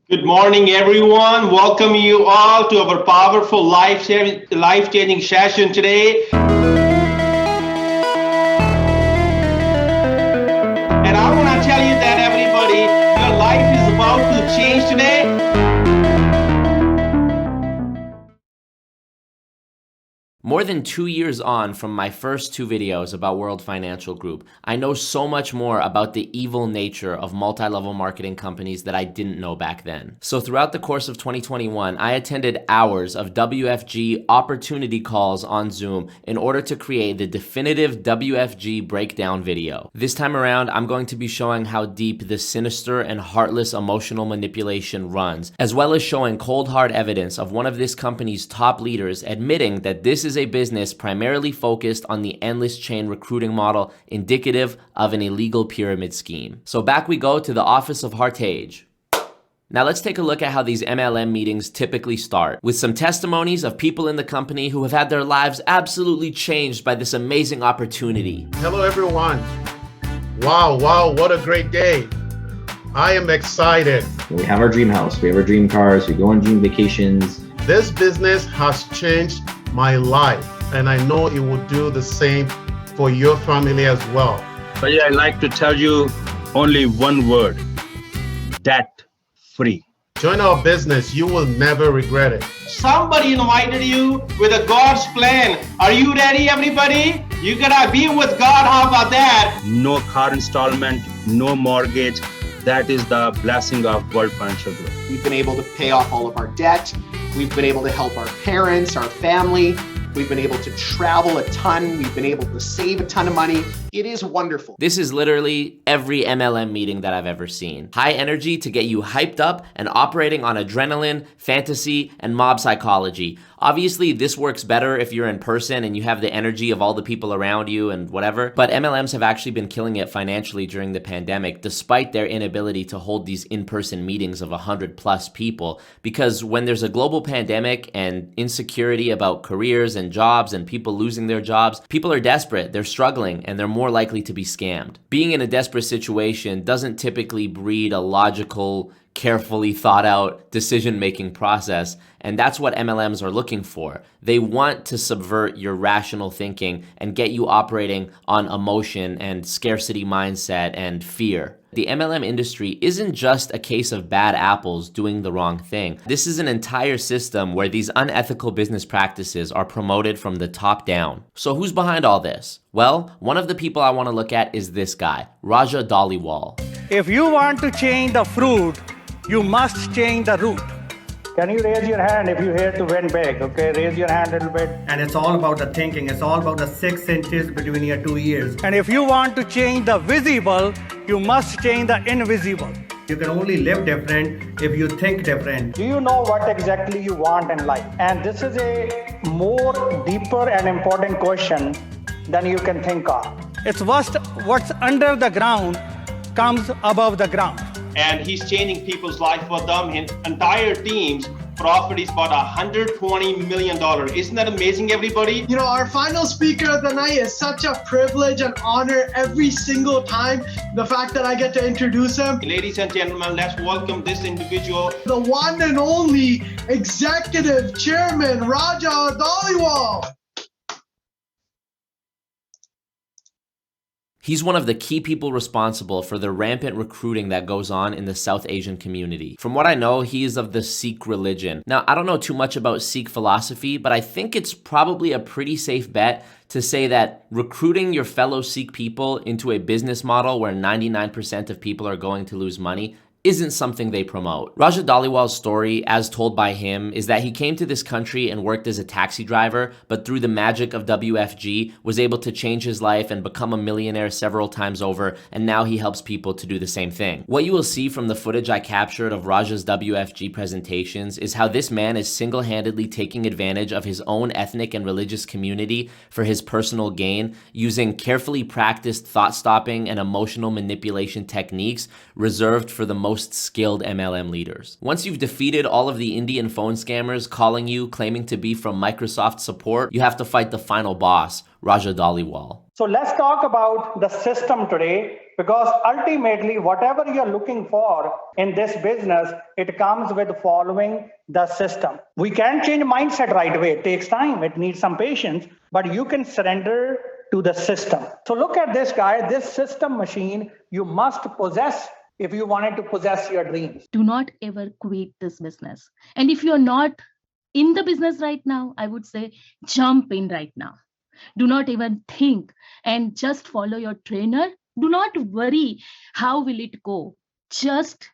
Good morning, everyone. Welcome you all to our powerful life-changing session today. And I want to tell you that, everybody, your life is about to change today. More than 2 years on from my first two videos about World Financial Group, I know so much more about the evil nature of multi-level marketing companies that I didn't know back then. So throughout the course of 2021, I attended hours of WFG opportunity calls on Zoom in order to create the definitive WFG breakdown video. This time around, I'm going to be showing how deep the sinister and heartless emotional manipulation runs, as well as showing cold hard evidence of one of this company's top leaders admitting that this is a business primarily focused on the endless chain recruiting model indicative of an illegal pyramid scheme. So back we go to the Office of Hartage. Now let's take a look at how these MLM meetings typically start, with some testimonies of people in the company who have had their lives absolutely changed by this amazing opportunity. Hello everyone. Wow, what a great day. I am excited. We have our dream house, we have our dream cars, we go on dream vacations. This business has changed my life, and I know it will do the same for your family as well. But I'd like to tell you only one word: debt free. Join our business, you will never regret it. Somebody invited you with a God's plan. Are you ready, everybody? You gotta be with God. How about that? No car installment, no mortgage. That is the blessing of World Financial Group. We've been able to pay off all of our debt. We've been able to help our parents, our family. We've been able to travel a ton. We've been able to save a ton of money. It is wonderful. This is literally every MLM meeting that I've ever seen. High energy to get you hyped up and operating on adrenaline, fantasy, and mob psychology. Obviously, this works better if you're in person and you have the energy of all the people around you and whatever, but MLMs have actually been killing it financially during the pandemic, despite their inability to hold these in-person meetings of 100+ people, because when there's a global pandemic and insecurity about careers and jobs and people losing their jobs, people are desperate, they're struggling, and they're more likely to be scammed. Being in a desperate situation doesn't typically breed a logical, carefully thought out decision-making process, and that's what MLMs are looking for. They want to subvert your rational thinking and get you operating on emotion and scarcity mindset and fear. The MLM industry isn't just a case of bad apples doing the wrong thing. This is an entire system where these unethical business practices are promoted from the top down. So who's behind all this? Well, one of the people I want to look at is this guy, Raja Dhaliwal. If you want to change the fruit, you must change the root. Can you raise your hand if you're here to win big? Okay, raise your hand a little bit. And it's all about the thinking. It's all about the 6 inches between your 2 ears. And if you want to change the visible, you must change the invisible. You can only live different if you think different. Do you know what exactly you want in life? And this is a more deeper and important question than you can think of. It's what's under the ground comes above the ground. And he's changing people's life for them. His entire team's profit is about $120 million. Isn't that amazing, everybody? You know, our final speaker of the night is such a privilege and honor every single time. The fact that I get to introduce him. Ladies and gentlemen, let's welcome this individual. The one and only executive chairman, Raja Dhaliwal. He's one of the key people responsible for the rampant recruiting that goes on in the South Asian community. From what I know, he is of the Sikh religion. Now, I don't know too much about Sikh philosophy, but I think it's probably a pretty safe bet to say that recruiting your fellow Sikh people into a business model where 99% of people are going to lose money isn't something they promote. Raja Dhaliwal's story, as told by him, is that he came to this country and worked as a taxi driver, but through the magic of WFG, was able to change his life and become a millionaire several times over, and now he helps people to do the same thing. What you will see from the footage I captured of Raja's WFG presentations is how this man is single-handedly taking advantage of his own ethnic and religious community for his personal gain, using carefully practiced thought-stopping and emotional manipulation techniques reserved for the most skilled MLM leaders. Once you've defeated all of the Indian phone scammers calling you, claiming to be from Microsoft support, you have to fight the final boss, Raja Dhaliwal. So let's talk about the system today because ultimately, whatever you're looking for in this business, it comes with following the system. We can't change mindset right away. It takes time. It needs some patience, but you can surrender to the system. So look at this guy, this system machine you must possess if you wanted to possess your dreams. Do not ever quit this business. And if you're not in the business right now, I would say jump in right now. Do not even think and just follow your trainer. Do not worry how will it go. Just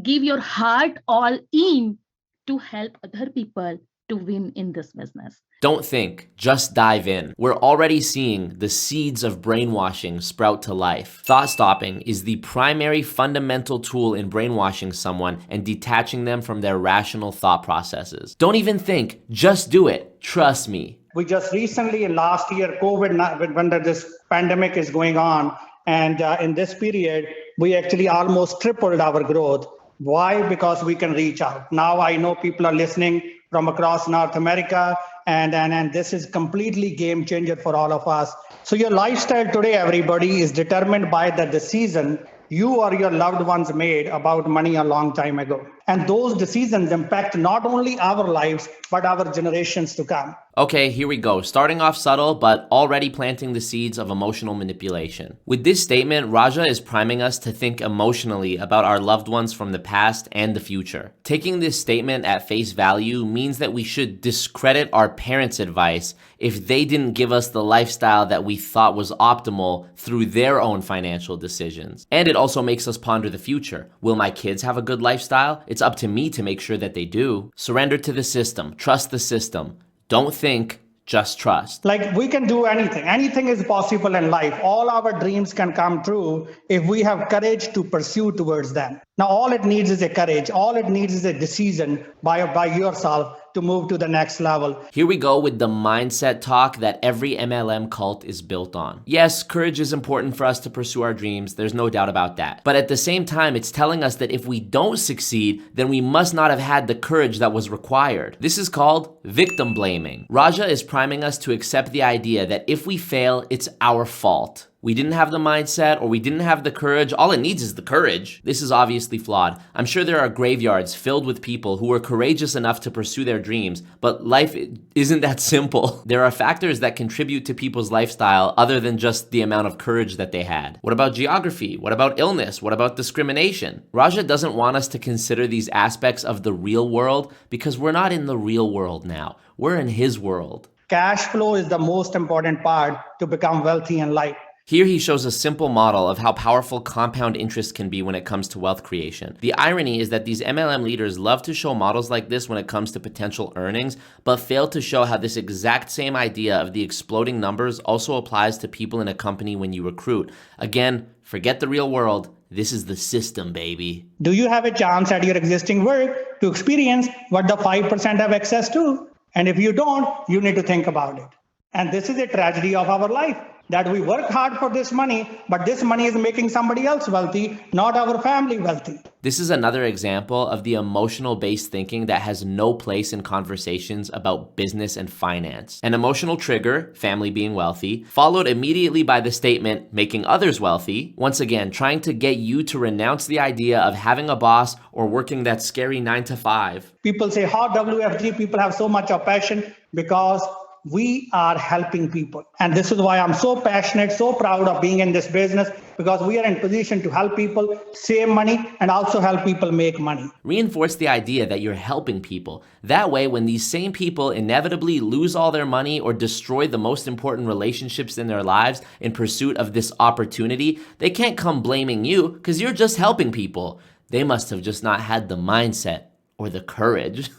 give your heart all in to help other people to win in this business. Don't think, just dive in. We're already seeing the seeds of brainwashing sprout to life. Thought stopping is the primary fundamental tool in brainwashing someone and detaching them from their rational thought processes. Don't even think, just do it. Trust me. We just recently, last year, COVID, when this pandemic is going on, and in this period, we actually almost tripled our growth. Why? Because we can reach out. Now I know people are listening from across North America, and this is completely game changer for all of us. So your lifestyle today, everybody, is determined by the decision you or your loved ones made about money a long time ago. And those decisions impact not only our lives, but our generations to come. Okay, here we go. Starting off subtle, but already planting the seeds of emotional manipulation. With this statement, Raja is priming us to think emotionally about our loved ones from the past and the future. Taking this statement at face value means that we should discredit our parents' advice if they didn't give us the lifestyle that we thought was optimal through their own financial decisions. And it also makes us ponder the future. Will my kids have a good lifestyle? It's up to me to make sure that they do. Surrender to the system. Trust the system. Don't think, just trust. Like, we can do anything. Anything is possible in life. All our dreams can come true if we have courage to pursue towards them. Now, all it needs is a courage. All it needs is a decision by yourself to move to the next level. Here we go with the mindset talk that every MLM cult is built on. Yes, courage is important for us to pursue our dreams. There's no doubt about that. But at the same time, it's telling us that if we don't succeed, then we must not have had the courage that was required. This is called victim blaming. Raja is priming us to accept the idea that if we fail, it's our fault. We didn't have the mindset, or we didn't have the courage. All it needs is the courage. This is obviously flawed. I'm sure there are graveyards filled with people who were courageous enough to pursue their dreams, but life isn't that simple. There are factors that contribute to people's lifestyle other than just the amount of courage that they had. What about geography? What about illness? What about discrimination? Raja doesn't want us to consider these aspects of the real world because we're not in the real world now. We're in his world. Cash flow is the most important part to become wealthy in life. Here he shows a simple model of how powerful compound interest can be when it comes to wealth creation. The irony is that these MLM leaders love to show models like this when it comes to potential earnings, but fail to show how this exact same idea of the exploding numbers also applies to people in a company when you recruit. Again, forget the real world. This is the system, baby. Do you have a chance at your existing work to experience what the 5% have access to? And if you don't, you need to think about it. And this is a tragedy of our life, that we work hard for this money, but this money is making somebody else wealthy, not our family wealthy. This is another example of the emotional-based thinking that has no place in conversations about business and finance. An emotional trigger, family being wealthy, followed immediately by the statement, making others wealthy, once again, trying to get you to renounce the idea of having a boss or working that scary 9 to 5. People say, how WFG people have so much of passion? Because we are helping people. And this is why I'm so passionate, so proud of being in this business, because we are in position to help people save money and also help people make money. Reinforce the idea that you're helping people. That way, when these same people inevitably lose all their money or destroy the most important relationships in their lives in pursuit of this opportunity, they can't come blaming you because you're just helping people. They must have just not had the mindset or the courage.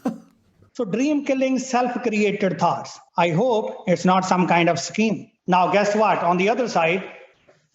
So dream killing, self-created thoughts. I hope it's not some kind of scheme. Now, guess what? On the other side,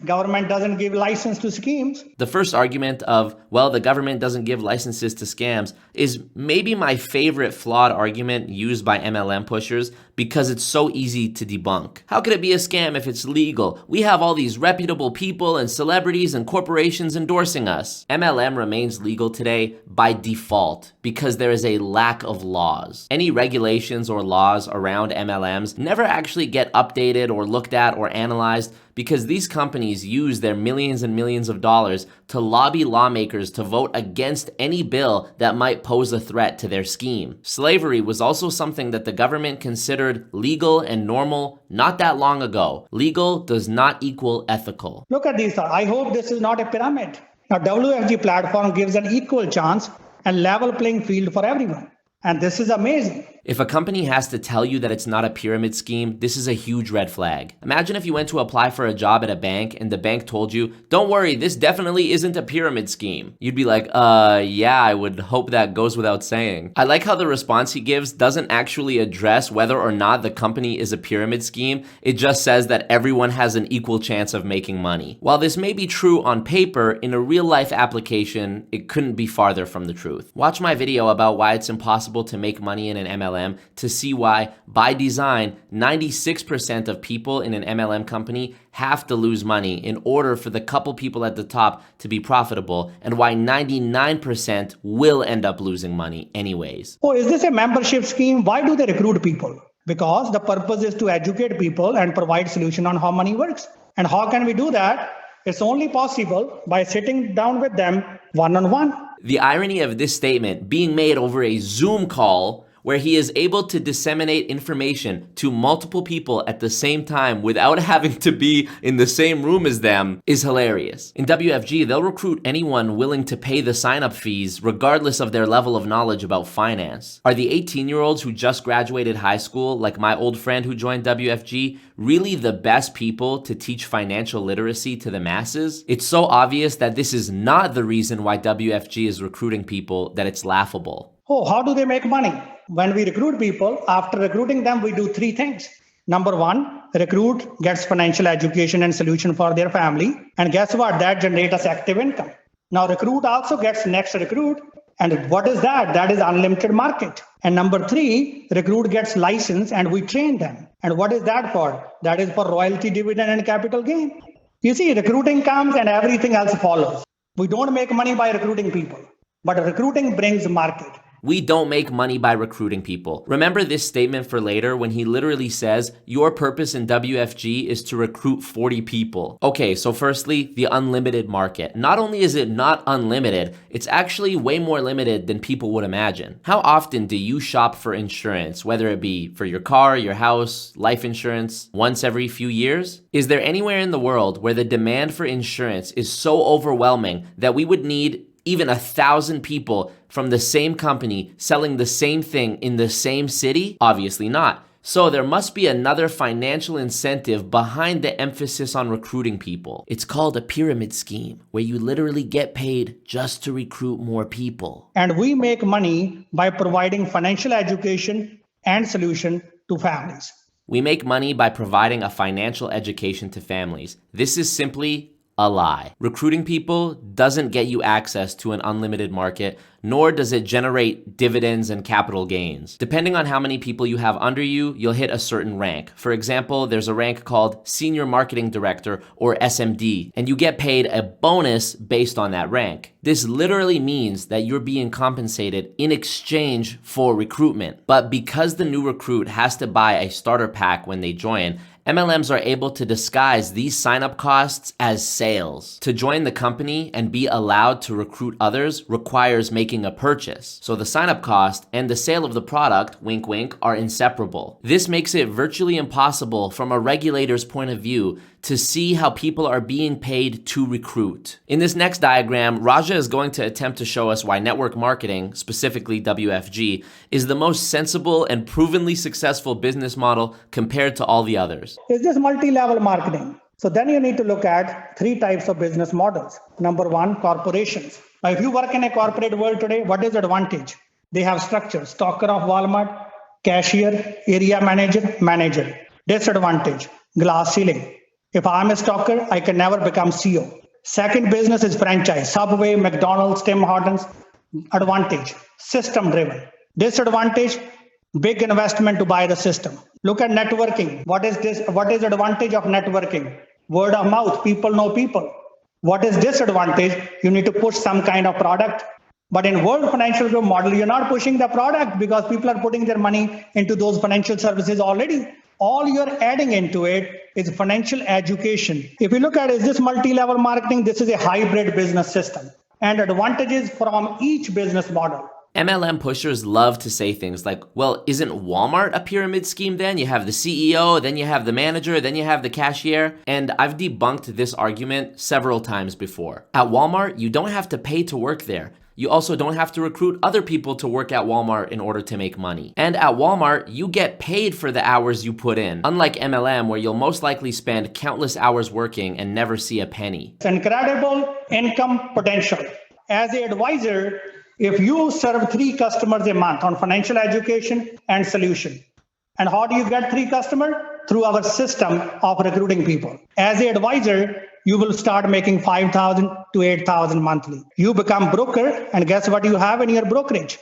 government doesn't give license to schemes. The first argument of, well, the government doesn't give licenses to scams is maybe my favorite flawed argument used by MLM pushers because it's so easy to debunk. How could it be a scam if it's legal? We have all these reputable people and celebrities and corporations endorsing us. MLM remains legal today by default because there is a lack of laws. Any regulations or laws around MLMs never actually get updated or looked at or analyzed because these companies use their millions and millions of dollars to lobby lawmakers to vote against any bill that might pose a threat to their scheme. Slavery was also something that the government considered legal and normal not that long ago. Legal does not equal ethical. Look at these. I hope this is not a pyramid. Now, WFG platform gives an equal chance and level playing field for everyone. And this is amazing. If a company has to tell you that it's not a pyramid scheme, this is a huge red flag. Imagine if you went to apply for a job at a bank and the bank told you, don't worry, this definitely isn't a pyramid scheme. You'd be like, yeah, I would hope that goes without saying. I like how the response he gives doesn't actually address whether or not the company is a pyramid scheme. It just says that everyone has an equal chance of making money. While this may be true on paper, in a real life application, it couldn't be farther from the truth. Watch my video about why it's impossible to make money in an MLM to see why, by design, 96% of people in an MLM company have to lose money in order for the couple people at the top to be profitable, and why 99% will end up losing money anyways. Oh, is this a membership scheme? Why do they recruit people? Because the purpose is to educate people and provide solution on how money works. And how can we do that? It's only possible by sitting down with them one-on-one. The irony of this statement being made over a Zoom call where he is able to disseminate information to multiple people at the same time without having to be in the same room as them is hilarious. In WFG, they'll recruit anyone willing to pay the sign-up fees regardless of their level of knowledge about finance. Are the 18-year-olds who just graduated high school, like my old friend who joined WFG, really the best people to teach financial literacy to the masses? It's so obvious that this is not the reason why WFG is recruiting people that it's laughable. Oh, how do they make money? When we recruit people, after recruiting them, we do three things. Number one, recruit gets financial education and solution for their family. And guess what? That generates active income. Now, recruit also gets next recruit. And what is that? That is unlimited market. And number three, recruit gets license and we train them. And what is that for? That is for royalty, dividend, and capital gain. You see, recruiting comes and everything else follows. We don't make money by recruiting people, but recruiting brings market. We don't make money by recruiting people. Remember this statement for later when he literally says, your purpose in WFG is to recruit 40 people. Okay, so firstly, the unlimited market. Not only is it not unlimited, it's actually way more limited than people would imagine. How often do you shop for insurance, whether it be for your car, your house, life insurance, once every few years? Is there anywhere in the world where the demand for insurance is so overwhelming that we would need even 1,000 people from the same company selling the same thing in the same city? Obviously not. So there must be another financial incentive behind the emphasis on recruiting people. It's called a pyramid scheme, where you literally get paid just to recruit more people. And we make money by providing financial education and solution to families. We make money by providing a financial education to families. This is simply a lie. Recruiting people doesn't get you access to an unlimited market, nor does it generate dividends and capital gains. Depending on how many people you have under you, you'll hit a certain rank. For example, there's a rank called Senior Marketing Director, or SMD, and you get paid a bonus based on that rank. This literally means that you're being compensated in exchange for recruitment. But because the new recruit has to buy a starter pack when they join, MLMs are able to disguise these sign-up costs as sales. To join the company and be allowed to recruit others requires making a purchase. So the sign-up cost and the sale of the product, wink wink, are inseparable. This makes it virtually impossible from a regulator's point of view to see how people are being paid to recruit. In this next diagram, Raja is going to attempt to show us why network marketing, specifically WFG, is the most sensible and provenly successful business model compared to all the others. Is this multi-level marketing? So then you need to look at three types of business models. Number one, corporations. Now, if you work in a corporate world today, what is the advantage? They have structure, stalker of Walmart, cashier, area manager. Disadvantage, glass ceiling. If I'm a stalker, I can never become CEO. Second business is franchise, Subway, McDonald's, Tim Hortons. Advantage, system driven. Disadvantage, big investment to buy the system. Look at networking. What is this? What is the advantage of networking? Word of mouth, people know people. What is disadvantage? You need to push some kind of product. But in World Financial Group model, you're not pushing the product because people are putting their money into those financial services already. All you're adding into it is financial education. If you look at, is this multi-level marketing? This is a hybrid business system and advantages from each business model. MLM pushers love to say things like, well, isn't Walmart a pyramid scheme then? You have the CEO, then you have the manager, then you have the cashier. And I've debunked this argument several times before. At Walmart, you don't have to pay to work there. You also don't have to recruit other people to work at Walmart in order to make money. And at Walmart, you get paid for the hours you put in, unlike MLM, where you'll most likely spend countless hours working and never see a penny. It's incredible income potential. As an advisor, if you serve 3 customers a month on financial education and solution, and how do you get 3 customers? Through our system of recruiting people. As an advisor, you will start making $5,000 to $8,000 monthly. You become broker, and guess what you have in your brokerage?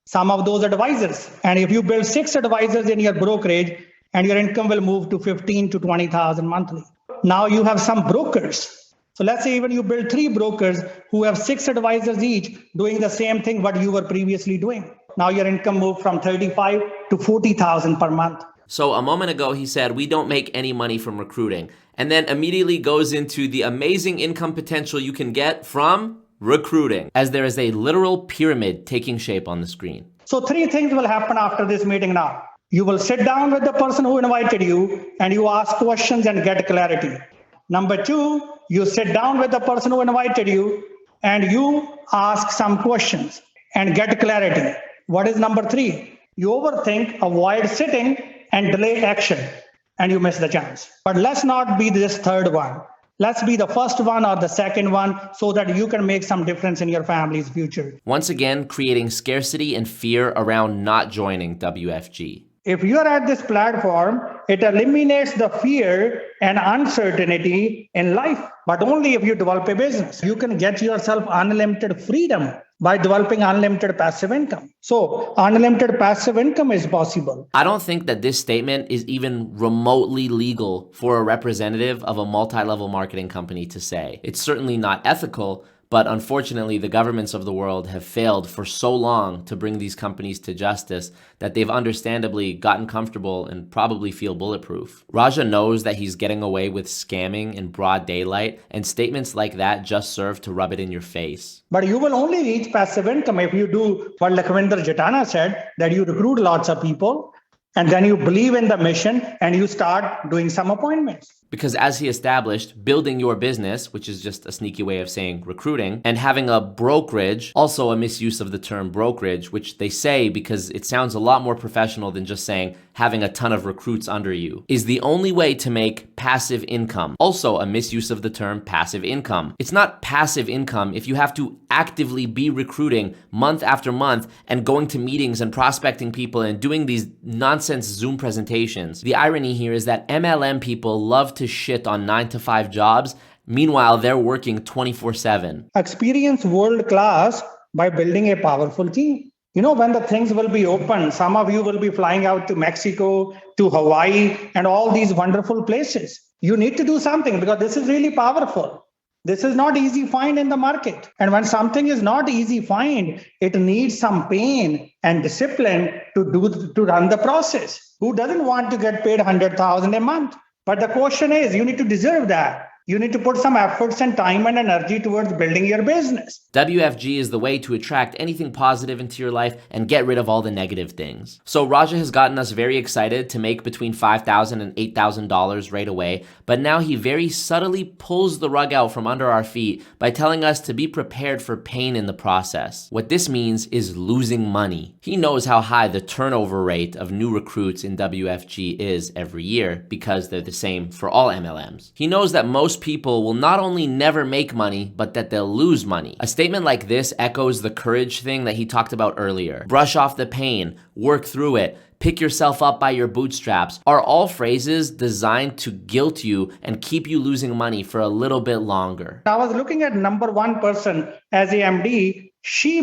Some of those advisors. And if you build 6 advisors in your brokerage, and your income will move to $15,000 to $20,000 monthly. Now you have some brokers. So let's say even you build 3 brokers who have 6 advisors each doing the same thing what you were previously doing. Now your income moved from $35,000 to $40,000 per month. So a moment ago, he said, we don't make any money from recruiting, and then immediately goes into the amazing income potential you can get from recruiting, as there is a literal pyramid taking shape on the screen. So 3 things will happen after this meeting now. You will sit down with the person who invited you and you ask questions and get clarity. Number 2, you sit down with the person who invited you and you ask some questions and get clarity. What is number 3? You overthink, avoid sitting, and delay action, and you miss the chance. But let's not be this third one. Let's be the first one or the second one so that you can make some difference in your family's future. Once again, creating scarcity and fear around not joining WFG. If you are at this platform, it eliminates the fear and uncertainty in life, but only if you develop a business. You can get yourself unlimited freedom by developing unlimited passive income. So unlimited passive income is possible. I don't think that this statement is even remotely legal for a representative of a multi-level marketing company to say. It's certainly not ethical, but unfortunately, the governments of the world have failed for so long to bring these companies to justice that they've understandably gotten comfortable and probably feel bulletproof. Raja knows that he's getting away with scamming in broad daylight, and statements like that just serve to rub it in your face. But you will only reach passive income if you do what Lakhvinder Jatana said, that you recruit lots of people, and then you believe in the mission and you start doing some appointments. Because as he established, building your business, which is just a sneaky way of saying recruiting, and having a brokerage, also a misuse of the term brokerage, which they say because it sounds a lot more professional than just saying having a ton of recruits under you, is the only way to make passive income. Also a misuse of the term passive income. It's not passive income if you have to actively be recruiting month after month and going to meetings and prospecting people and doing these nonsense Zoom presentations. The irony here is that MLM people love to shit on 9-to-5 jobs. Meanwhile, they're working 24/7. Experience world class by building a powerful team. You know, when the things will be open, some of you will be flying out to Mexico, to Hawaii, and all these wonderful places. You need to do something because this is really powerful. This is not easy find in the market. And when something is not easy find, it needs some pain and discipline to run the process. Who doesn't want to get paid $100,000 a month? But the question is, you need to deserve that. You need to put some efforts and time and energy towards building your business. WFG is the way to attract anything positive into your life and get rid of all the negative things. So Raja has gotten us very excited to make between $5,000 and $8,000 right away, but now he very subtly pulls the rug out from under our feet by telling us to be prepared for pain in the process. What this means is losing money. He knows how high the turnover rate of new recruits in WFG is every year because they're the same for all MLMs. He knows that most people will not only never make money, but that they'll lose money. A statement like this echoes the courage thing that he talked about earlier. Brush off the pain, work through it, pick yourself up by your bootstraps are all phrases designed to guilt you and keep you losing money for a little bit longer. I was looking at number 1 person as a MD. She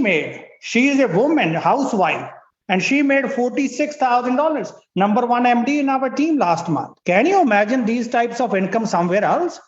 is a woman, housewife. and she made $46,000. Number one MD in our team last month. Can you imagine these types of income somewhere else?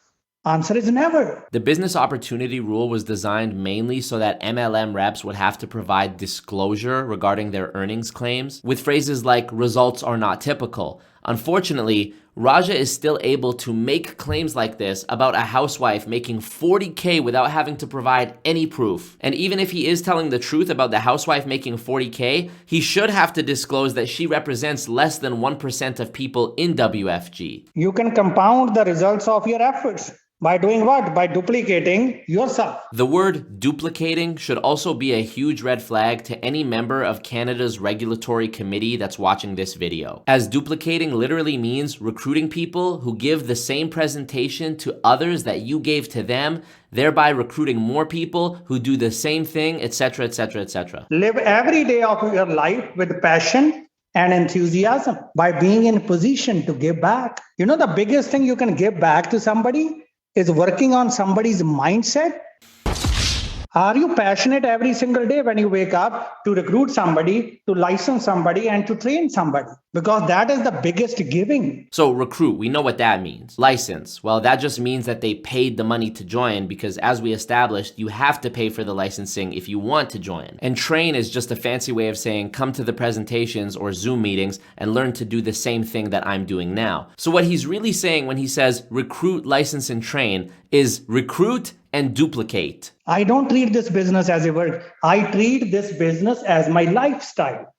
Answer is never. The business opportunity rule was designed mainly so that MLM reps would have to provide disclosure regarding their earnings claims with phrases like results are not typical. Unfortunately, Raja is still able to make claims like this about a housewife making $40K without having to provide any proof. And even if he is telling the truth about the housewife making $40K, he should have to disclose that she represents less than 1% of people in WFG. You can compound the results of your efforts. By doing what? By duplicating yourself. The word duplicating should also be a huge red flag to any member of Canada's regulatory committee that's watching this video, as duplicating literally means recruiting people who give the same presentation to others that you gave to them, thereby recruiting more people who do the same thing, etc., etc., etc. Live every day of your life with passion and enthusiasm by being in a position to give back. You know, the biggest thing you can give back to somebody is working on somebody's mindset. Are you passionate every single day when you wake up to recruit somebody, to license somebody, and to train somebody? Because that is the biggest giving. So recruit, we know what that means. License, well, that just means that they paid the money to join because as we established, you have to pay for the licensing if you want to join. And train is just a fancy way of saying come to the presentations or Zoom meetings and learn to do the same thing that I'm doing now. So what he's really saying when he says recruit, license, and train is recruit and duplicate. I don't treat this business as a work. I treat this business as my lifestyle.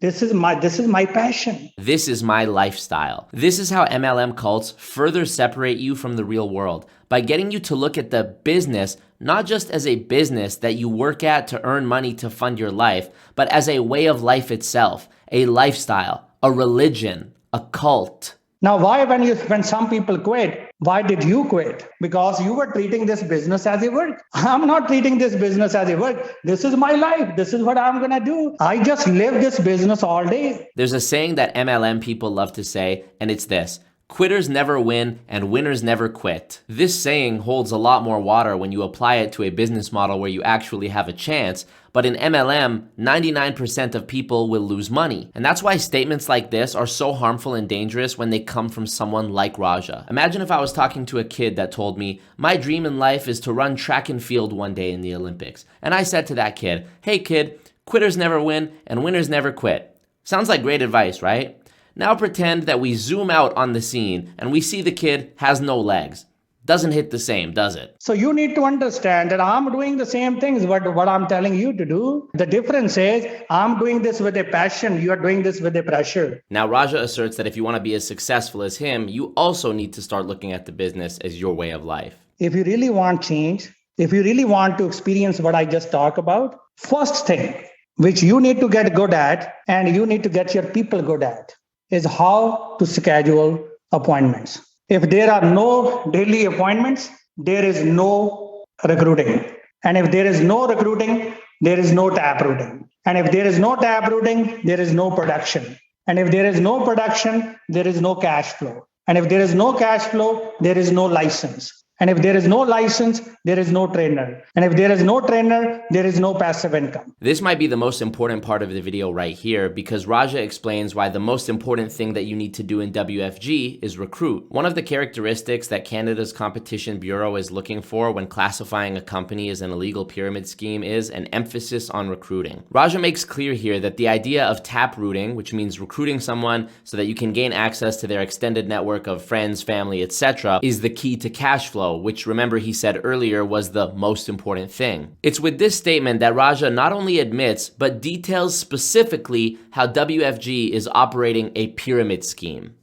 This is my passion. This is my lifestyle. This is how MLM cults further separate you from the real world by getting you to look at the business not just as a business that you work at to earn money to fund your life, but as a way of life itself, a lifestyle, a religion, a cult. Now, why when some people quit, why did you quit? Because you were treating this business as a work. I'm not treating this business as a work. This is my life. This is what I'm going to do. I just live this business all day. There's a saying that MLM people love to say, and it's this: quitters never win and winners never quit. This saying holds a lot more water when you apply it to a business model where you actually have a chance, but in MLM, 99% of people will lose money. And that's why statements like this are so harmful and dangerous when they come from someone like Raja. Imagine if I was talking to a kid that told me, my dream in life is to run track and field one day in the Olympics. And I said to that kid, hey kid, quitters never win and winners never quit. Sounds like great advice, right? Now pretend that we zoom out on the scene and we see the kid has no legs. Doesn't hit the same, does it? So you need to understand that I'm doing the same things what I'm telling you to do. The difference is I'm doing this with a passion. You are doing this with a pressure. Now Raja asserts that if you want to be as successful as him, you also need to start looking at the business as your way of life. If you really want change, if you really want to experience what I just talked about, first thing which you need to get good at and you need to get your people good at is how to schedule appointments. If there are no daily appointments, there is no recruiting. And if there is no recruiting, there is no tap routing. And if there is no tap routing, there is no production. And if there is no production, there is no cash flow. And if there is no cash flow, there is no license. And if there is no license, there is no trainer. And if there is no trainer, there is no passive income. This might be the most important part of the video right here because Raja explains why the most important thing that you need to do in WFG is recruit. One of the characteristics that Canada's Competition Bureau is looking for when classifying a company as an illegal pyramid scheme is an emphasis on recruiting. Raja makes clear here that the idea of tap routing, which means recruiting someone so that you can gain access to their extended network of friends, family, etc., is the key to cash flow, which remember he said earlier was the most important thing. It's with this statement that Raja not only admits, but details specifically how WFG is operating a pyramid scheme.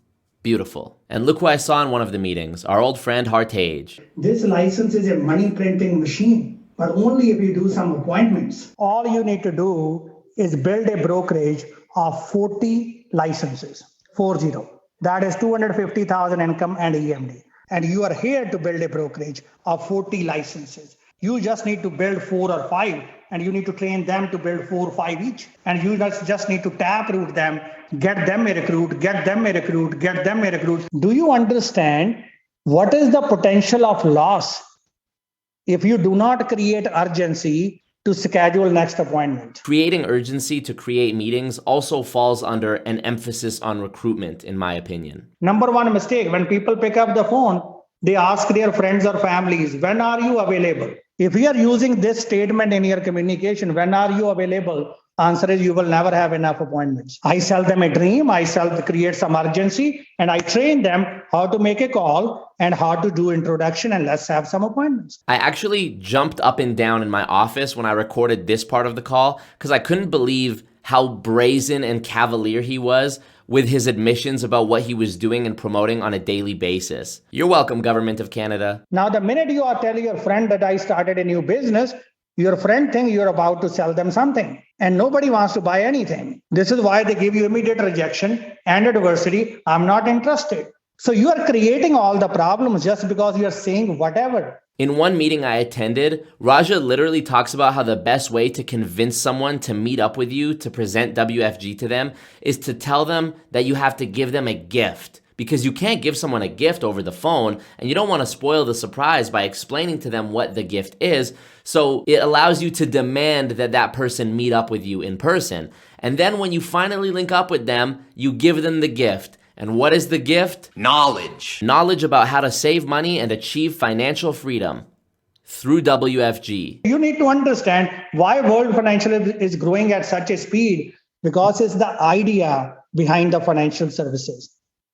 Beautiful. And look who I saw in one of the meetings, our old friend Hartage. This license is a money printing machine, but only if you do some appointments. All you need to do is build a brokerage of 40 licenses, 40. That is 250,000 income and EMD. And you are here to build a brokerage of 40 licenses. You just need to build 4 or 5, and you need to train them to build 4 or 5 each. And you just need to tap route them, get them a recruit, get them a recruit, get them a recruit. Do you understand what is the potential of loss if you do not create urgency to schedule next appointment. Creating urgency to create meetings also falls under an emphasis on recruitment, in my opinion. Number one mistake, when people pick up the phone, they ask their friends or families, when are you available? If you are using this statement in your communication, when are you available? Answer is you will never have enough appointments. I sell them a dream, create some urgency, and I train them how to make a call and how to do introduction, and let's have some appointments. I actually jumped up and down in my office when I recorded this part of the call because I couldn't believe how brazen and cavalier he was with his admissions about what he was doing and promoting on a daily basis. You're welcome, Government of Canada. Now, the minute you are telling your friend that I started a new business, your friend thinks you're about to sell them something, and nobody wants to buy anything. This is why they give you immediate rejection and adversity. I'm not interested. So you are creating all the problems just because you're saying whatever. In one meeting I attended, Raja literally talks about how the best way to convince someone to meet up with you to present WFG to them is to tell them that you have to give them a gift. Because you can't give someone a gift over the phone, and you don't want to spoil the surprise by explaining to them what the gift is. So it allows you to demand that that person meet up with you in person. And then when you finally link up with them, you give them the gift. And what is the gift? Knowledge. Knowledge about how to save money and achieve financial freedom through WFG. You need to understand why world financial is growing at such a speed, because it's the idea behind the financial services,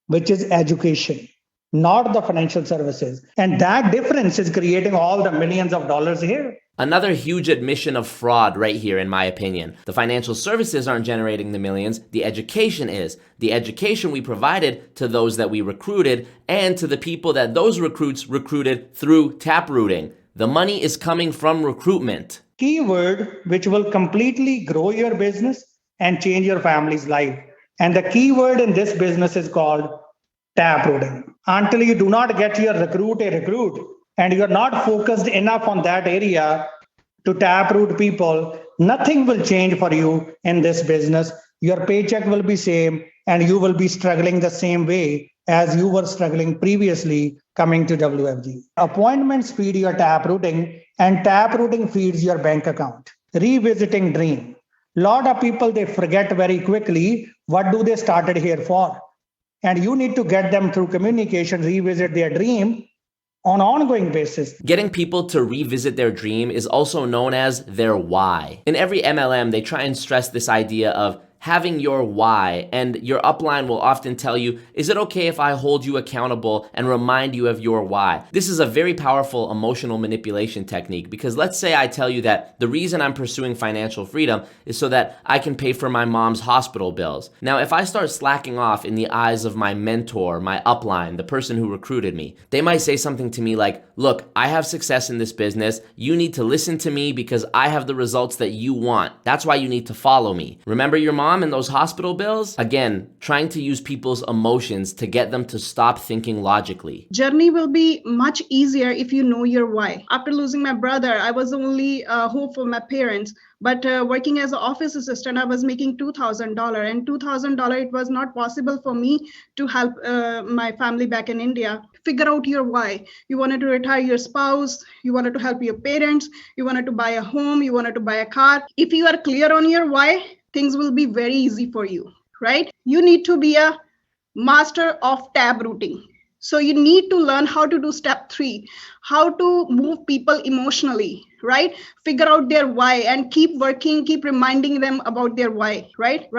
which is education, not the financial services. And that difference is creating all the millions of dollars here. Another huge admission of fraud right here, in my opinion. The financial services aren't generating the millions, the education is. The education we provided to those that we recruited and to the people that those recruits recruited through taprooting. The money is coming from recruitment. Keyword which will completely grow your business and change your family's life. And the keyword in this business is called taprooting. Until you do not get your recruit a recruit, and you're not focused enough on that area to taproot people, nothing will change for you in this business. Your paycheck will be same, and you will be struggling the same way as you were struggling previously coming to WFG. Appointments feed your taprooting, and taprooting feeds your bank account. Revisiting dream. Lot of people, they forget very quickly what do they started here for. And you need to get them through communication, revisit their dream on an ongoing basis. Getting people to revisit their dream is also known as their why. In every MLM, they try and stress this idea of having your why, and your upline will often tell you, is it okay if I hold you accountable and remind you of your why? This is a very powerful emotional manipulation technique, because let's say I tell you that the reason I'm pursuing financial freedom is so that I can pay for my mom's hospital bills. Now, if I start slacking off in the eyes of my mentor, my upline, the person who recruited me, they might say something to me like, look, I have success in this business. You need to listen to me because I have the results that you want. That's why you need to follow me. Remember your mom and those hospital bills? Again, trying to use people's emotions to get them to stop thinking logically. Journey will be much easier if you know your why. After losing my brother, I was the only hope for my parents. But working as an office assistant, I was making $2,000, and $2,000, it was not possible for me to help my family back in India. Figure out your why. You wanted to retire your spouse, you wanted to help your parents, you wanted to buy a home, you wanted to buy a car. If you are clear on your why, things will be very easy for you, right? You need to be a master of taprooting. So you need to learn how to do step 3, how to move people emotionally, right? Figure out their why and keep working, keep reminding them about their why, right?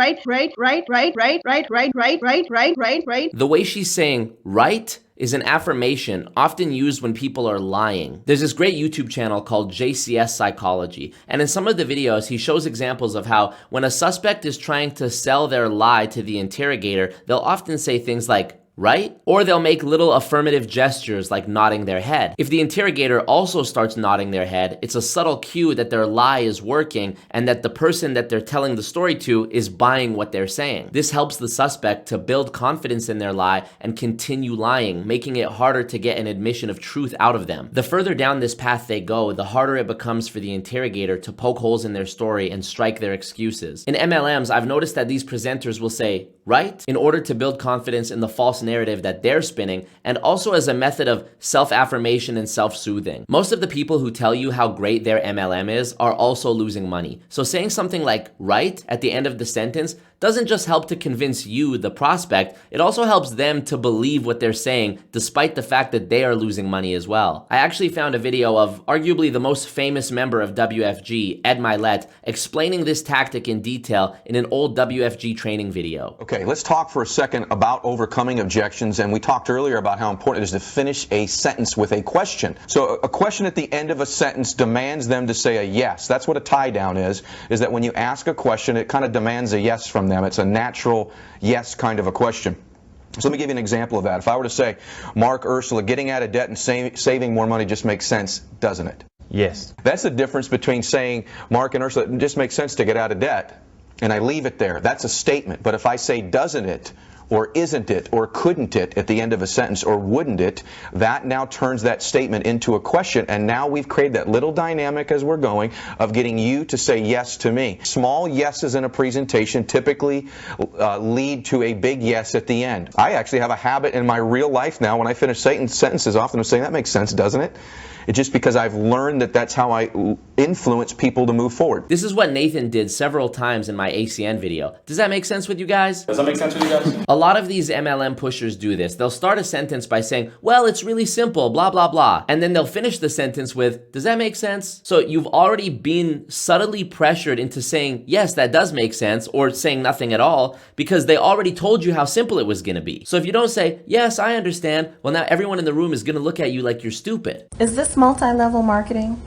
The way she's saying right is an affirmation often used when people are lying. There's this great YouTube channel called JCS Psychology, and in some of the videos, he shows examples of how when a suspect is trying to sell their lie to the interrogator, they'll often say things like, right? Or they'll make little affirmative gestures like nodding their head. If the interrogator also starts nodding their head, it's a subtle cue that their lie is working and that the person that they're telling the story to is buying what they're saying. This helps the suspect to build confidence in their lie and continue lying, making it harder to get an admission of truth out of them. The further down this path they go, the harder it becomes for the interrogator to poke holes in their story and strike their excuses. In MLMs, I've noticed that these presenters will say, right? In order to build confidence in the false narrative that they're spinning, and also as a method of self-affirmation and self-soothing. Most of the people who tell you how great their MLM is are also losing money. So saying something like right at the end of the sentence doesn't just help to convince you, the prospect, it also helps them to believe what they're saying despite the fact that they are losing money as well. I actually found a video of arguably the most famous member of WFG, Ed Milet, explaining this tactic in detail in an old WFG training video. Okay, let's talk for a second about overcoming objections, and we talked earlier about how important it is to finish a sentence with a question. So a question at the end of a sentence demands them to say a yes. That's what a tie down is that when you ask a question, it kind of demands a yes from them. It's a natural yes kind of a question. So let me give you an example of that. If I were to say, Marc, Ursula, getting out of debt and saving more money just makes sense, doesn't it? Yes. That's the difference between saying, Marc and Ursula, it just makes sense to get out of debt, and I leave it there. That's a statement. But if I say, doesn't it, or isn't it, or couldn't it at the end of a sentence, or wouldn't it, that now turns that statement into a question, and now we've created that little dynamic as we're going of getting you to say yes to me. Small yeses in a presentation typically lead to a big yes at the end. I actually have a habit in my real life now when I finish sentences, often I'm saying, that makes sense, doesn't it? It's just because I've learned that that's how I influence people to move forward. This is what Nathan did several times in my ACN video. Does that make sense with you guys? Does that make sense with you guys? A lot of these MLM pushers do this. They'll start a sentence by saying, well, it's really simple, blah, blah, blah. And then they'll finish the sentence with, does that make sense? So you've already been subtly pressured into saying, yes, that does make sense, or saying nothing at all, because they already told you how simple it was gonna be. So if you don't say, yes, I understand, well, now everyone in the room is gonna look at you like you're stupid. Is this multi-level marketing?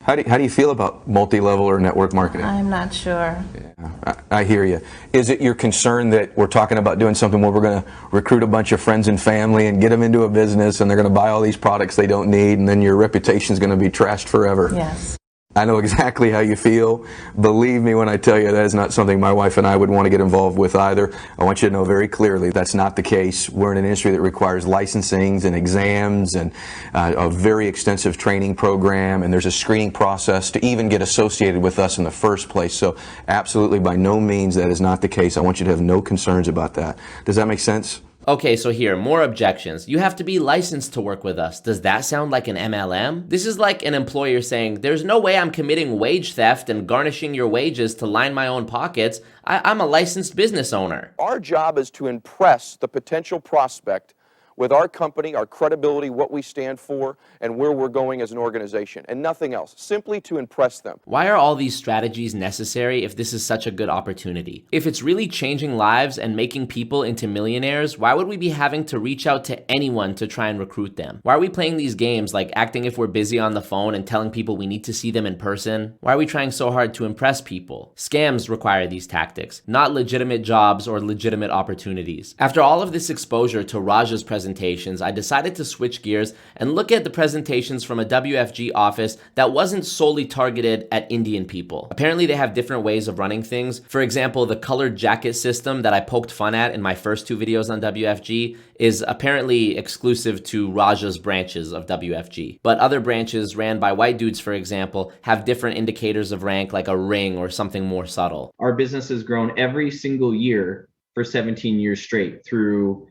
How do you feel about multi-level or network marketing? I'm not sure. Yeah, I hear you. Is it your concern that we're talking about doing something where we're going to recruit a bunch of friends and family and get them into a business and they're going to buy all these products they don't need and then your reputation is going to be trashed forever? Yes. I know exactly how you feel. Believe me when I tell you that is not something my wife and I would want to get involved with either. I want you to know very clearly that's not the case. We're in an industry that requires licensings and exams and a very extensive training program, and there's a screening process to even get associated with us in the first place. So absolutely, by no means, that is not the case. I want you to have no concerns about that. Does that make sense? Okay, so here, more objections. You have to be licensed to work with us. Does that sound like an MLM? This is like an employer saying, there's no way I'm committing wage theft and garnishing your wages to line my own pockets. I'm a licensed business owner. Our job is to impress the potential prospect with our company, our credibility, what we stand for, and where we're going as an organization, and nothing else, simply to impress them. Why are all these strategies necessary if this is such a good opportunity? If it's really changing lives and making people into millionaires, why would we be having to reach out to anyone to try and recruit them? Why are we playing these games like acting if we're busy on the phone and telling people we need to see them in person? Why are we trying so hard to impress people? Scams require these tactics, not legitimate jobs or legitimate opportunities. After all of this exposure to Raj's presentations, I decided to switch gears and look at the presentations from a WFG office that wasn't solely targeted at Indian people. Apparently they have different ways of running things. For example, the colored jacket system that I poked fun at in my first two videos on WFG is apparently exclusive to Raja's branches of WFG. But other branches ran by white dudes, for example, have different indicators of rank like a ring or something more subtle. Our business has grown every single year for 17 years straight through,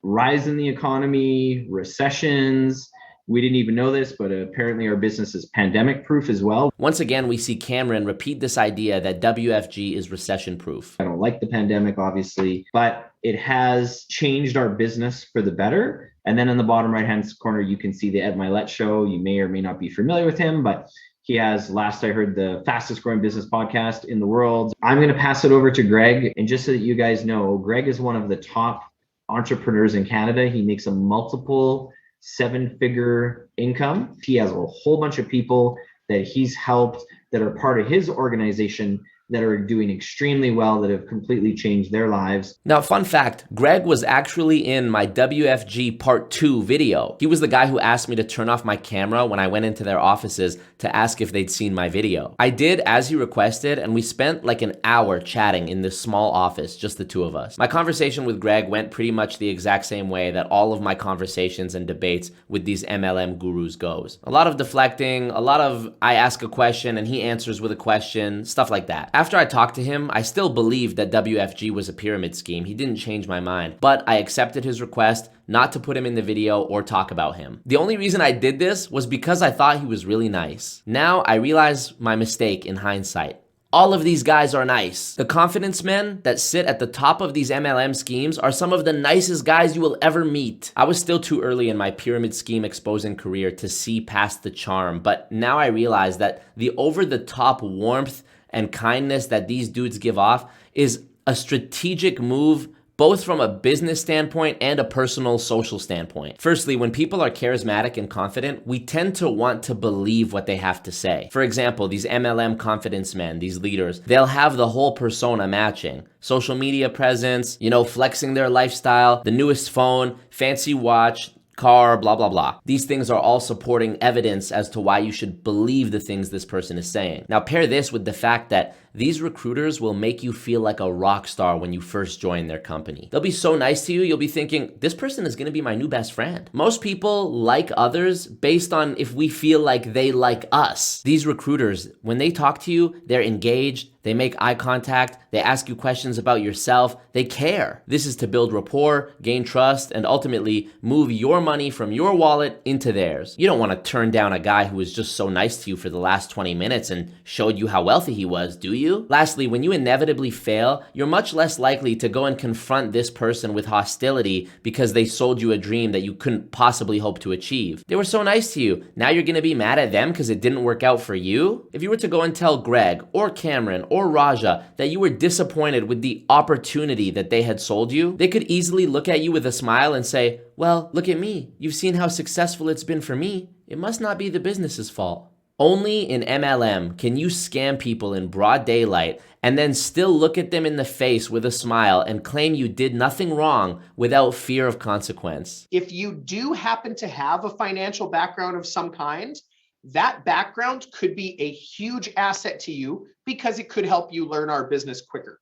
rise in the economy, recessions. We didn't even know this, but apparently our business is pandemic proof as well. Once again, we see Cameron repeat this idea that WFG is recession proof. I don't like the pandemic, obviously, but it has changed our business for the better. And then in the bottom right-hand corner, you can see the Ed Milet show. You may or may not be familiar with him, but he has, last I heard, the fastest growing business podcast in the world. I'm going to pass it over to Greg. And just so that you guys know, Greg is one of the top entrepreneurs in Canada. He makes a multiple seven-figure income. He has a whole bunch of people that he's helped that are part of his organization that are doing extremely well, that have completely changed their lives. Now, fun fact, Greg was actually in my WFG Part 2 video. He was the guy who asked me to turn off my camera when I went into their offices to ask if they'd seen my video. I did as he requested, and we spent like an hour chatting in this small office, just the two of us. My conversation with Greg went pretty much the exact same way that all of my conversations and debates with these MLM gurus goes. A lot of deflecting, a lot of I ask a question and he answers with a question, stuff like that. After I talked to him, I still believed that WFG was a pyramid scheme. He didn't change my mind, but I accepted his request not to put him in the video or talk about him. The only reason I did this was because I thought he was really nice. Now I realize my mistake in hindsight. All of these guys are nice. The confidence men that sit at the top of these MLM schemes are some of the nicest guys you will ever meet. I was still too early in my pyramid scheme exposing career to see past the charm, but now I realize that the over-the-top warmth and kindness that these dudes give off is a strategic move, both from a business standpoint and a personal social standpoint. Firstly, when people are charismatic and confident, we tend to want to believe what they have to say. For example, these MLM confidence men, these leaders, they'll have the whole persona matching. Social media presence, flexing their lifestyle, the newest phone, fancy watch, car, blah, blah, blah. These things are all supporting evidence as to why you should believe the things this person is saying. Now pair this with the fact that these recruiters will make you feel like a rock star when you first join their company. They'll be so nice to you, you'll be thinking, this person is gonna be my new best friend. Most people like others based on if we feel like they like us. These recruiters, when they talk to you, they're engaged, they make eye contact, they ask you questions about yourself, they care. This is to build rapport, gain trust, and ultimately move your money from your wallet into theirs. You don't want to turn down a guy who was just so nice to you for the last 20 minutes and showed you how wealthy he was, do you? Lastly, when you inevitably fail, you're much less likely to go and confront this person with hostility because they sold you a dream that you couldn't possibly hope to achieve. They were so nice to you. Now you're gonna be mad at them because it didn't work out for you? If you were to go and tell Greg or Cameron or Raja that you were disappointed with the opportunity that they had sold you, they could easily look at you with a smile and say, well, look at me. You've seen how successful it's been for me. It must not be the business's fault. Only in MLM can you scam people in broad daylight and then still look at them in the face with a smile and claim you did nothing wrong without fear of consequence. If you do happen to have a financial background of some kind, that background could be a huge asset to you because it could help you learn our business quicker.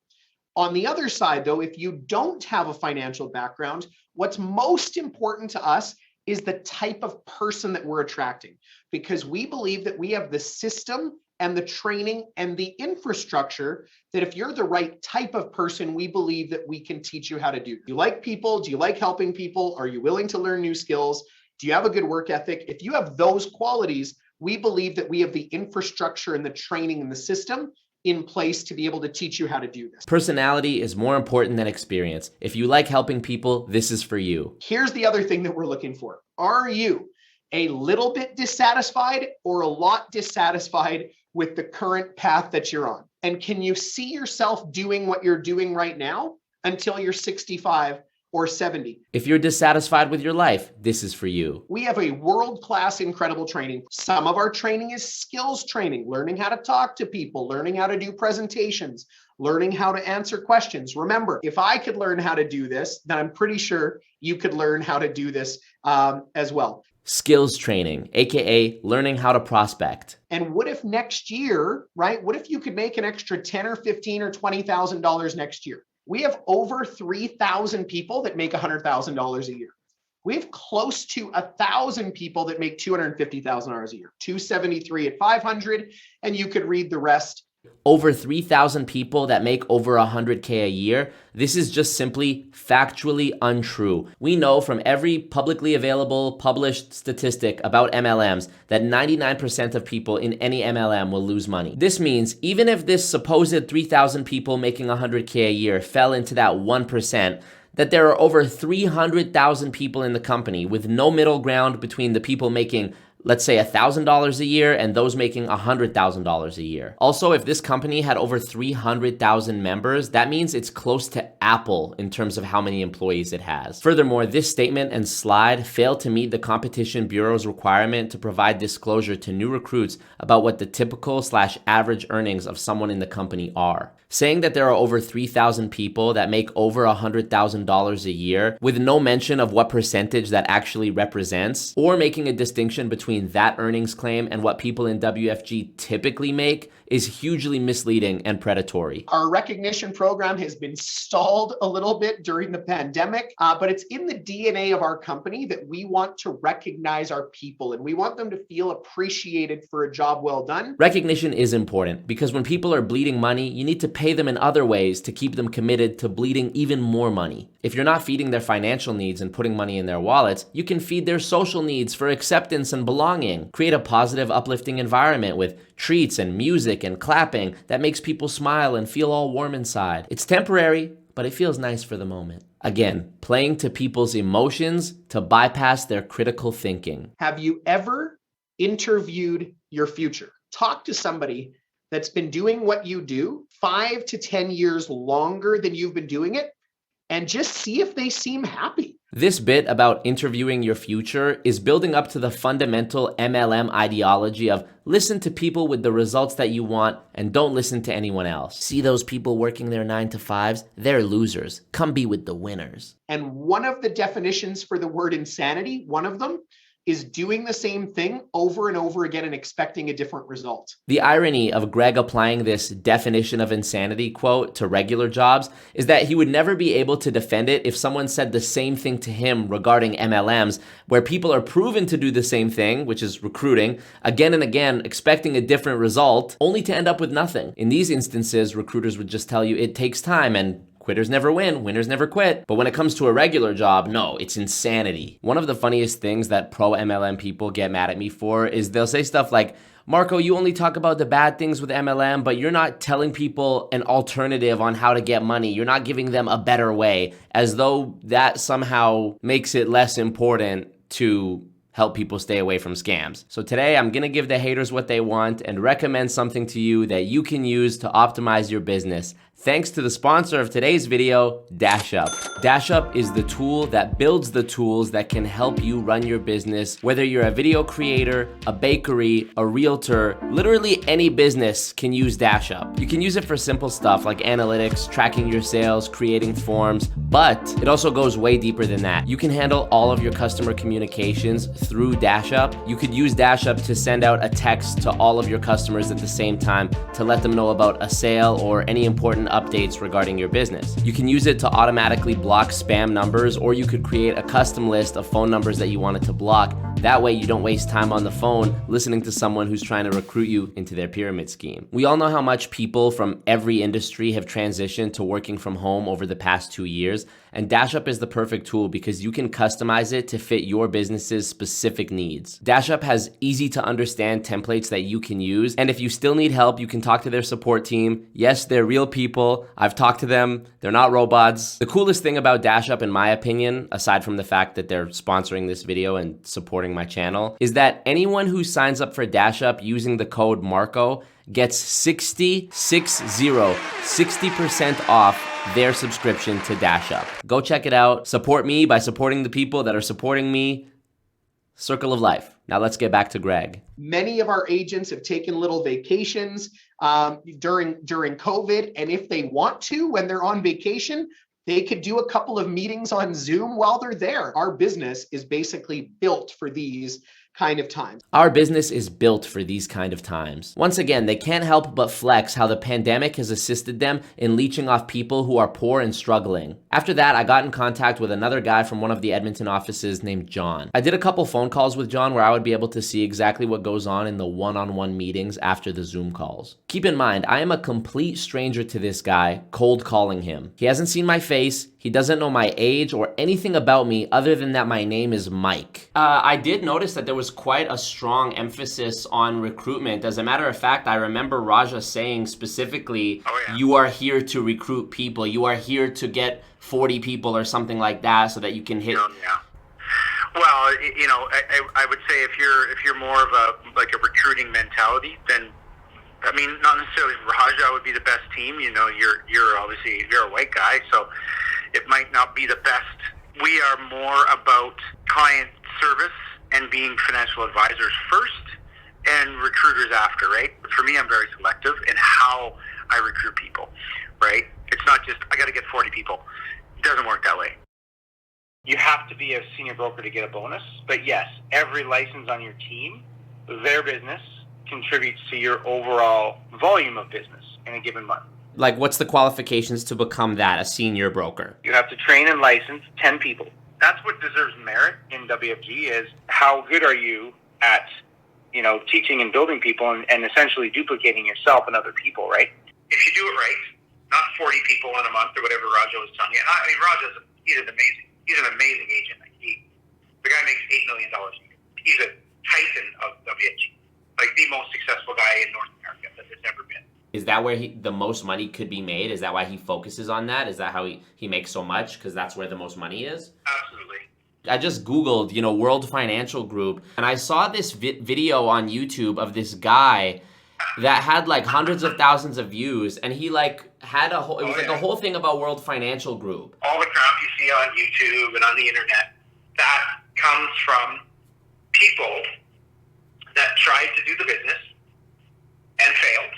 On the other side, though, if you don't have a financial background, what's most important to us is the type of person that we're attracting, because we believe that we have the system and the training and the infrastructure that if you're the right type of person, we believe that we can teach you how to do. Do you like people? Do you like helping people? Are you willing to learn new skills? Do you have a good work ethic? If you have those qualities, we believe that we have the infrastructure and the training and the system in place to be able to teach you how to do this. Personality is more important than experience. If you like helping people, this is for you. Here's the other thing that we're looking for. Are you a little bit dissatisfied or a lot dissatisfied with the current path that you're on? And can you see yourself doing what you're doing right now until you're 65 or 70? If you're dissatisfied with your life, this is for you. We have a world-class, incredible training. Some of our training is skills training, learning how to talk to people, learning how to do presentations, learning how to answer questions. Remember, if I could learn how to do this, then I'm pretty sure you could learn how to do this as well. Skills training, AKA learning how to prospect. And what if next year, right? What if you could make an extra $10 or $15 or $20,000 next year? We have over 3,000 people that make $100,000 a year. We have close to 1,000 people that make $250,000 a year, 273 at 500, and you could read the rest. Over 3,000 people that make over 100K a year. This is just simply factually untrue. We know from every publicly available published statistic about MLMs that 99% of people in any MLM will lose money. This means even if this supposed 3,000 people making 100K a year fell into that 1%, that there are over 300,000 people in the company with no middle ground between the people making, let's say, $1,000 a year and those making $100,000 a year. Also, if this company had over 300,000 members, that means it's close to Apple in terms of how many employees it has. Furthermore, this statement and slide fail to meet the Competition Bureau's requirement to provide disclosure to new recruits about what the typical/average earnings of someone in the company are. Saying that there are over 3,000 people that make over $100,000 a year with no mention of what percentage that actually represents, or making a distinction between between that earnings claim and what people in WFG typically make is hugely misleading and predatory. Our recognition program has been stalled a little bit during the pandemic, but it's in the DNA of our company that we want to recognize our people and we want them to feel appreciated for a job well done. Recognition is important because when people are bleeding money, you need to pay them in other ways to keep them committed to bleeding even more money. If you're not feeding their financial needs and putting money in their wallets, you can feed their social needs for acceptance and belonging. Create a positive, uplifting environment with treats and music and clapping that makes people smile and feel all warm inside. It's temporary, but it feels nice for the moment. Again, playing to people's emotions to bypass their critical thinking. Have you ever interviewed your future? Talk to somebody that's been doing what you do 5 to 10 years longer than you've been doing it, and just see if they seem happy. This bit about interviewing your future is building up to the fundamental MLM ideology of listen to people with the results that you want and don't listen to anyone else. See those people working their 9-to-5s? They're losers. Come be with the winners. And one of the definitions for the word insanity, one of them, is doing the same thing over and over again and expecting a different result. The irony of Greg applying this definition of insanity quote to regular jobs is that he would never be able to defend it if someone said the same thing to him regarding MLMs, where people are proven to do the same thing, which is recruiting, again and again, expecting a different result, only to end up with nothing. In these instances, recruiters would just tell you it takes time and quitters never win, winners never quit. But when it comes to a regular job, no, it's insanity. One of the funniest things that pro MLM people get mad at me for is they'll say stuff like, Marco, you only talk about the bad things with MLM, but you're not telling people an alternative on how to get money. You're not giving them a better way, as though that somehow makes it less important to help people stay away from scams. So today I'm gonna give the haters what they want and recommend something to you that you can use to optimize your business. Thanks to the sponsor of today's video, DashUp. DashUp is the tool that builds the tools that can help you run your business. Whether you're a video creator, a bakery, a realtor, literally any business can use DashUp. You can use it for simple stuff like analytics, tracking your sales, creating forms, but it also goes way deeper than that. You can handle all of your customer communications through DashUp. You could use DashUp to send out a text to all of your customers at the same time to let them know about a sale or any important updates regarding your business. You can use it to automatically block spam numbers, or you could create a custom list of phone numbers that you wanted to block. That way you don't waste time on the phone listening to someone who's trying to recruit you into their pyramid scheme. We all know how much people from every industry have transitioned to working from home over the past 2 years, and DashUp is the perfect tool because you can customize it to fit your business's specific needs. DashUp has easy to understand templates that you can use, and if you still need help, you can talk to their support team. Yes, they're real people. I've talked to them. They're not robots. The coolest thing about DashUp, in my opinion, aside from the fact that they're sponsoring this video and supporting my channel, is that anyone who signs up for DashUp using the code Marco gets 60% off their subscription to DashUp. Go check it out. Support me by supporting the people that are supporting me. Circle of life. Now let's get back to Greg. Many of our agents have taken little vacations during COVID, and if they want to, when they're on vacation, they could do a couple of meetings on Zoom while they're there. Our business is basically built for these kind of times. Our business is built for these kind of times. Once again, they can't help but flex how the pandemic has assisted them in leeching off people who are poor and struggling. After that, I got in contact with another guy from one of the Edmonton offices named John. I did a couple phone calls with John where I would be able to see exactly what goes on in the one-on-one meetings after the Zoom calls. Keep in mind, I am a complete stranger to this guy, cold calling him. He hasn't seen my face. He doesn't know my age or anything about me other than that my name is Mike. I did notice that there was quite a strong emphasis on recruitment. As a matter of fact, I remember Raja saying specifically, you are here to recruit people. You are here to get 40 people or something like that so that you can hit. Well, you know, I would say if you're more of a recruiting mentality, then I mean, not necessarily Raja would be the best team. You know, you're obviously a white guy, so it might not be the best. We are more about client service and being financial advisors first and recruiters after, right? For me, I'm very selective in how I recruit people, right? It's not just, I got to get 40 people. It doesn't work that way. You have to be a senior broker to get a bonus. But yes, every license on your team, their business contributes to your overall volume of business in a given month. Like, what's the qualifications to become that, a senior broker? You have to train and license 10 people. That's what deserves merit in WFG is how good are you at, teaching and building people and essentially duplicating yourself and other people, right? If you do it right, not 40 people in a month or whatever Raja was telling you. And I mean, he's an amazing agent. The guy makes $8 million a year. He's a titan of WFG, like the most successful guy in North America that there's ever been. Is that where the most money could be made? Is that why he focuses on that? Is that how he makes so much? Because that's where the most money is? Absolutely. I just Googled, World Financial Group, and I saw this video on YouTube of this guy that had like hundreds of thousands of views, and he had a whole, it was a whole thing about World Financial Group. All the crap you see on YouTube and on the internet, that comes from people that tried to do the business and failed,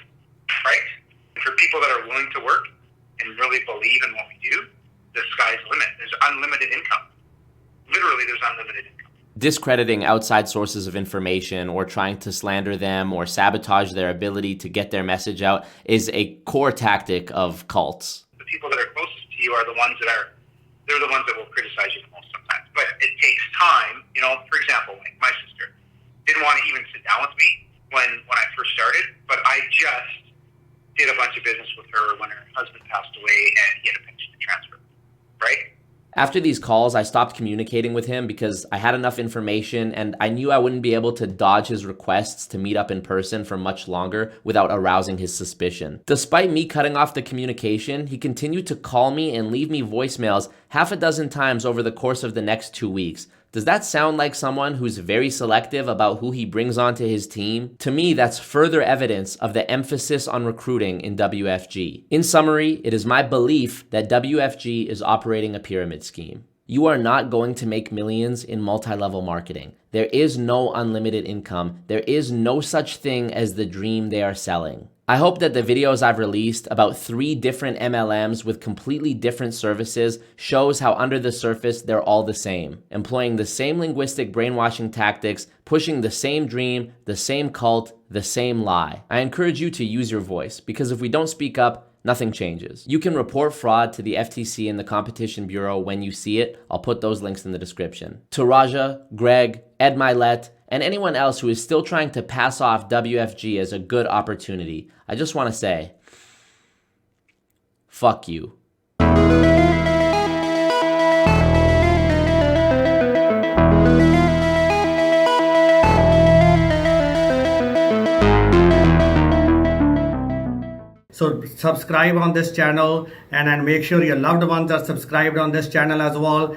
right? For people that are willing to work and really believe in what we do, the sky's the limit. There's unlimited income. Literally, there's unlimited income. Discrediting outside sources of information or trying to slander them or sabotage their ability to get their message out is a core tactic of cults. The people that are closest to you are the ones they're the ones that will criticize you the most sometimes. But it takes time. For example, like my sister didn't want to even sit down with me when I first started, but I just did a bunch of business with her when her husband passed away and he had a pension to transfer, right? After these calls, I stopped communicating with him because I had enough information and I knew I wouldn't be able to dodge his requests to meet up in person for much longer without arousing his suspicion. Despite me cutting off the communication, he continued to call me and leave me voicemails half a dozen times over the course of the next 2 weeks. Does that sound like someone who's very selective about who he brings onto his team? To me, that's further evidence of the emphasis on recruiting in WFG. In summary, it is my belief that WFG is operating a pyramid scheme. You are not going to make millions in multi-level marketing. There is no unlimited income. There is no such thing as the dream they are selling. I hope that the videos I've released about 3 different MLMs with completely different services shows how under the surface they're all the same, employing the same linguistic brainwashing tactics, pushing the same dream, the same cult, the same lie. I encourage you to use your voice, because if we don't speak up, nothing changes. You can report fraud to the FTC and the Competition Bureau when you see it. I'll put those links in the description. To Raja, Greg, Ed Milet, and anyone else who is still trying to pass off WFG as a good opportunity, I just want to say, fuck you. So subscribe on this channel and make sure your loved ones are subscribed on this channel as well.